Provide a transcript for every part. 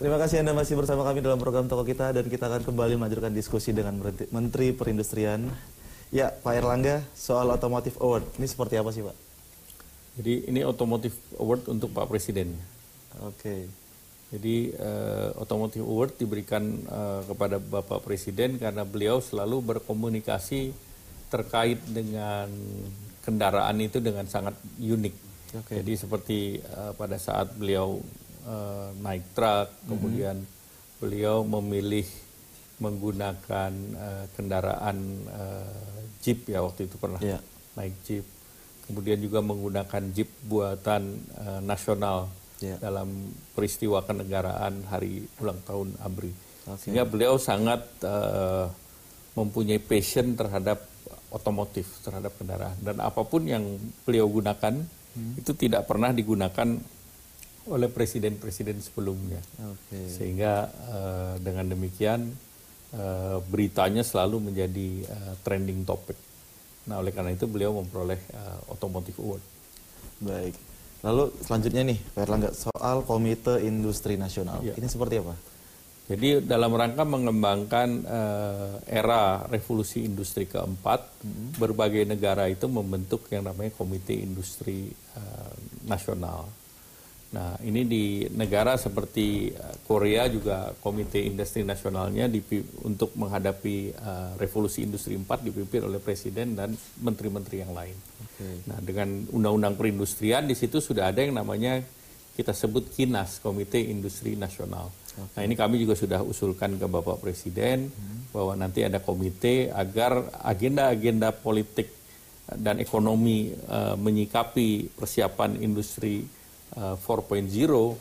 Terima kasih Anda masih bersama kami dalam program Toko Kita, dan kita akan kembali melanjutkan diskusi dengan Menteri Perindustrian. Ya, Pak Airlangga, soal Automotive Award, ini seperti apa sih Pak? Jadi ini Automotive Award untuk Pak Presiden. Oke. Jadi Automotive Award diberikan kepada Bapak Presiden karena beliau selalu berkomunikasi terkait dengan kendaraan itu dengan sangat unik. Jadi seperti pada saat beliau naik truk, kemudian beliau memilih menggunakan kendaraan Jeep ya, waktu itu pernah naik Jeep. Kemudian juga menggunakan Jeep buatan nasional dalam peristiwa kenegaraan hari ulang tahun ABRI. Sehingga beliau sangat mempunyai passion terhadap otomotif, terhadap kendaraan. Dan apapun yang beliau gunakan itu tidak pernah digunakan oleh presiden-presiden sebelumnya. Sehingga dengan demikian beritanya selalu menjadi trending topic. Nah, oleh karena itu beliau memperoleh Automotive Award. Baik. Lalu selanjutnya nih, Pak Airlangga, soal Komite Industri Nasional. Ini seperti apa? Jadi dalam rangka mengembangkan era revolusi industri keempat, berbagai negara itu membentuk yang namanya Komite Industri Nasional. Nah, ini di negara seperti Korea juga Komite Industri Nasionalnya untuk menghadapi revolusi industri 4 dipimpin oleh presiden dan menteri-menteri yang lain. Nah, dengan undang-undang perindustrian di situ sudah ada yang namanya kita sebut KINAS, Komite Industri Nasional. Nah, ini kami juga sudah usulkan ke Bapak Presiden bahwa nanti ada komite agar agenda-agenda politik dan ekonomi menyikapi persiapan industri 4.0,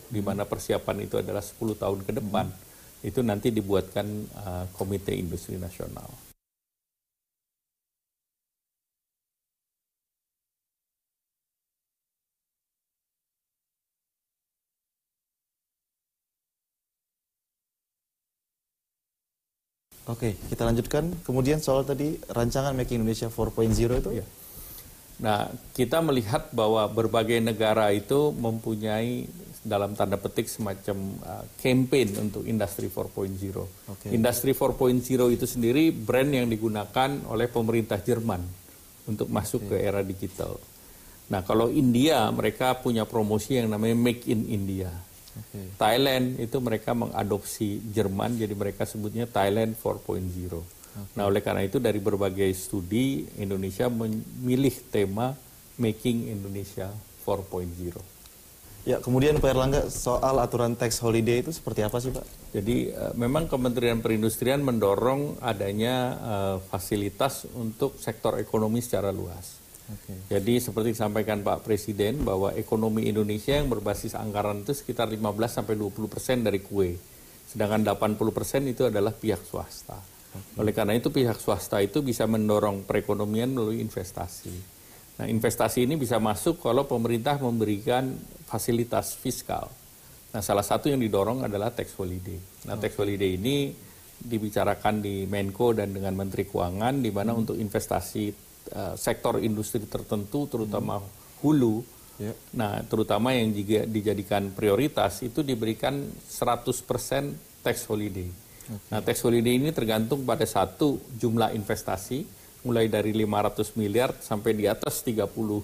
di mana persiapan itu adalah 10 tahun ke depan, itu nanti dibuatkan Komite Industri Nasional. Oke, kita lanjutkan. Kemudian soal tadi rancangan Making Indonesia 4.0 itu. Nah, kita melihat bahwa berbagai negara itu mempunyai dalam tanda petik semacam campaign untuk Industri 4.0. Industri 4.0 itu sendiri brand yang digunakan oleh pemerintah Jerman untuk masuk ke era digital. Nah, kalau India mereka punya promosi yang namanya Make in India. Thailand itu mereka mengadopsi Jerman, jadi mereka sebutnya Thailand 4.0. Nah, oleh karena itu dari berbagai studi Indonesia memilih tema Making Indonesia 4.0. Ya, kemudian Pak Airlangga, soal aturan tax holiday itu seperti apa sih Pak? Jadi memang Kementerian Perindustrian mendorong adanya fasilitas untuk sektor ekonomi secara luas. Jadi seperti disampaikan Pak Presiden bahwa ekonomi Indonesia yang berbasis anggaran itu sekitar 15-20% dari kue. Sedangkan 80% itu adalah pihak swasta. Oleh karena itu pihak swasta itu bisa mendorong perekonomian melalui investasi. Nah, investasi ini bisa masuk kalau pemerintah memberikan fasilitas fiskal. Nah, salah satu yang didorong adalah tax holiday. Nah, tax holiday ini dibicarakan di Menko dan dengan Menteri Keuangan, di mana untuk investasi sektor industri tertentu, terutama hulu, nah terutama yang juga dijadikan prioritas, itu diberikan 100% tax holiday. Nah, tax holiday ini tergantung pada satu jumlah investasi, mulai dari 500 miliar sampai di atas 30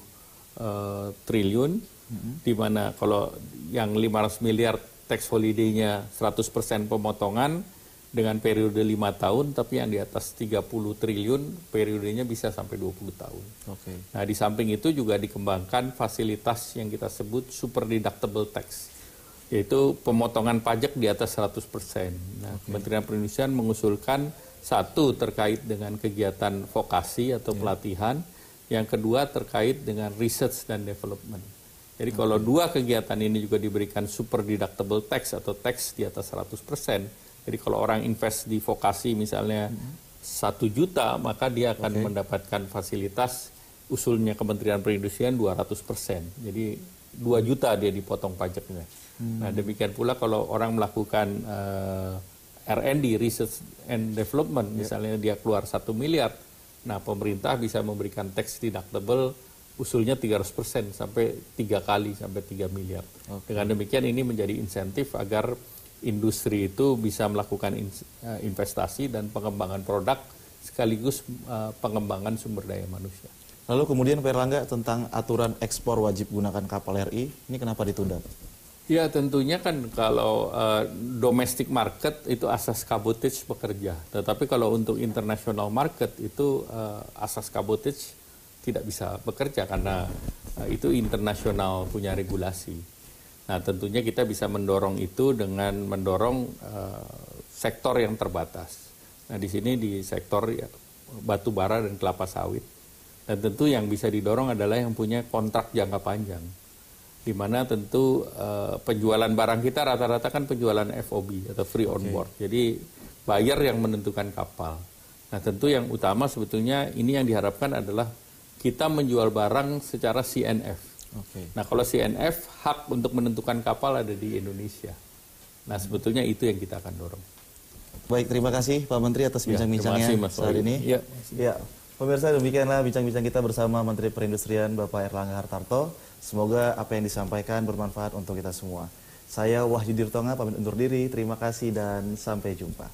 triliun, di mana kalau yang 500 miliar tax holiday-nya 100% pemotongan dengan periode 5 tahun, tapi yang di atas 30 triliun periodenya bisa sampai 20 tahun. Nah, di samping itu juga dikembangkan fasilitas yang kita sebut super deductible tax, yaitu pemotongan pajak di atas 100%. Nah, Kementerian Perindustrian mengusulkan satu terkait dengan kegiatan vokasi atau pelatihan, yang kedua terkait dengan research dan development. Jadi kalau dua kegiatan ini juga diberikan super deductible tax atau tax di atas 100%, jadi kalau orang invest di vokasi misalnya 1 juta, maka dia akan mendapatkan fasilitas usulnya Kementerian Perindustrian 200%. Jadi 2 juta dia dipotong pajaknya. Nah, demikian pula kalau orang melakukan R&D, Research and Development, misalnya dia keluar 1 miliar, nah pemerintah bisa memberikan tax deductible usulnya 300% sampai 3 kali, sampai 3 miliar. Dengan demikian ini menjadi insentif agar industri itu bisa melakukan investasi dan pengembangan produk sekaligus pengembangan sumber daya manusia. Lalu kemudian Pak Erlangga tentang aturan ekspor wajib gunakan kapal RI, ini kenapa ditunda? Ya tentunya kan kalau domestic market itu asas kabotage bekerja, tetapi kalau untuk international market itu asas kabotage tidak bisa bekerja karena itu internasional punya regulasi. Nah tentunya kita bisa mendorong itu dengan mendorong sektor yang terbatas. Nah di sini di sektor batu bara dan kelapa sawit. Dan tentu yang bisa didorong adalah yang punya kontrak jangka panjang. Di mana tentu penjualan barang kita rata-rata kan penjualan FOB atau free on board. Jadi buyer yang menentukan kapal. Nah tentu yang utama sebetulnya ini yang diharapkan adalah kita menjual barang secara CNF. Nah kalau CNF, hak untuk menentukan kapal ada di Indonesia. Nah sebetulnya itu yang kita akan dorong. Baik, terima kasih Pak Menteri atas bincang-bincangnya saat ini. Ya, pemirsa demikianlah bincang-bincang kita bersama Menteri Perindustrian Bapak Erlangga Hartarto. Semoga apa yang disampaikan bermanfaat untuk kita semua. Saya Wahyu Dirtonga pamit undur diri, terima kasih dan sampai jumpa.